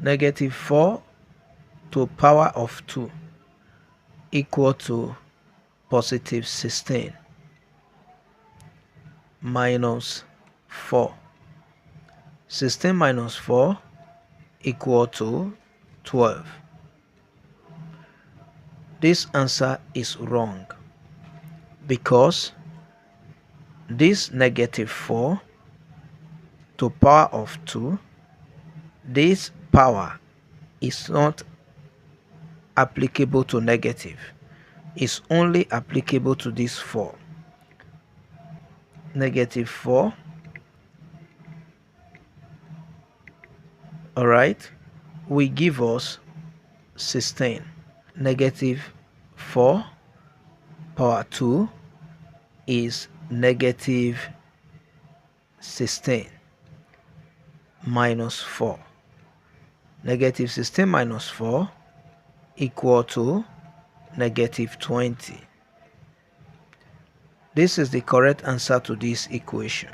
Negative 4 to power of 2 equal to positive 16 minus 4. 16 minus 4 equal to 12. This answer is wrong because this negative 4 to power of 2, this power is not applicable to negative. It's only applicable to this 4. Negative 4, alright, will give us 16. Negative 4 power 2 is negative 16 minus 4. Negative 16 minus 4 equal to negative 20. This is the correct answer to this equation.